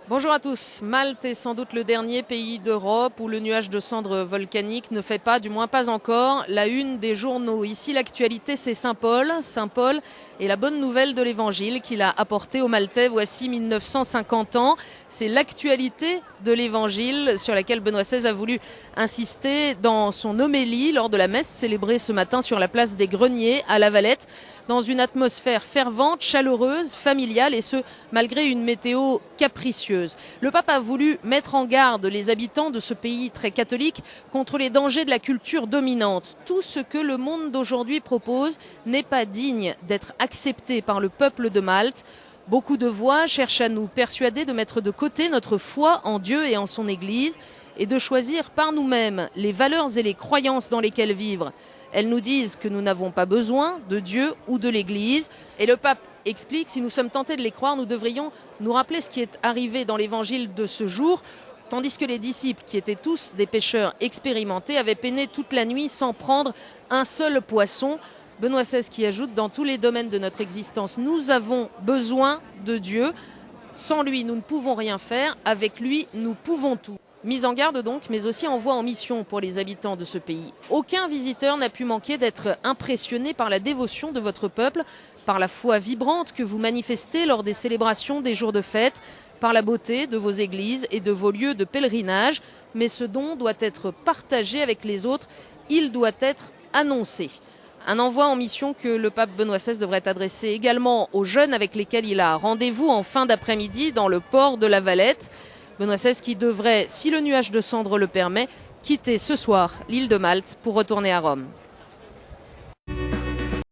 Bonjour à tous. Malte est sans doute le dernier pays d'Europe où le nuage de cendres volcaniques ne fait pas, du moins pas encore, la une des journaux. Ici, l'actualité, c'est Saint Paul. Saint Paul est la bonne nouvelle de l'Évangile qu'il a apporté aux Maltais voici 1950 ans. C'est l'actualité de l'Évangile sur laquelle Benoît XVI a voulu insister dans son homélie lors de la messe célébrée ce matin sur la place des Greniers à La Valette, dans une atmosphère fervente, chaleureuse, familiale, et ce, malgré une météo capricieuse. Le pape a voulu mettre en garde les habitants de ce pays très catholique contre les dangers de la culture dominante. Tout ce que le monde d'aujourd'hui propose n'est pas digne d'être accepté par le peuple de Malte. Beaucoup de voix cherchent à nous persuader de mettre de côté notre foi en Dieu et en son Église et de choisir par nous-mêmes les valeurs et les croyances dans lesquelles vivre. Elles nous disent que nous n'avons pas besoin de Dieu ou de l'Église. Et le pape explique, si nous sommes tentés de les croire, nous devrions nous rappeler ce qui est arrivé dans l'évangile de ce jour, tandis que les disciples, qui étaient tous des pêcheurs expérimentés, avaient peiné toute la nuit sans prendre un seul poisson. Benoît XVI qui ajoute, dans tous les domaines de notre existence, nous avons besoin de Dieu. Sans lui, nous ne pouvons rien faire. Avec lui, nous pouvons tout. Mise en garde donc, mais aussi envoi en mission pour les habitants de ce pays. Aucun visiteur n'a pu manquer d'être impressionné par la dévotion de votre peuple, par la foi vibrante que vous manifestez lors des célébrations des jours de fête, par la beauté de vos églises et de vos lieux de pèlerinage. Mais ce don doit être partagé avec les autres, il doit être annoncé. Un envoi en mission que le pape Benoît XVI devrait adresser également aux jeunes avec lesquels il a rendez-vous en fin d'après-midi dans le port de La Valette. Benoît XVI qui devrait, si le nuage de cendres le permet, quitter ce soir l'île de Malte pour retourner à Rome.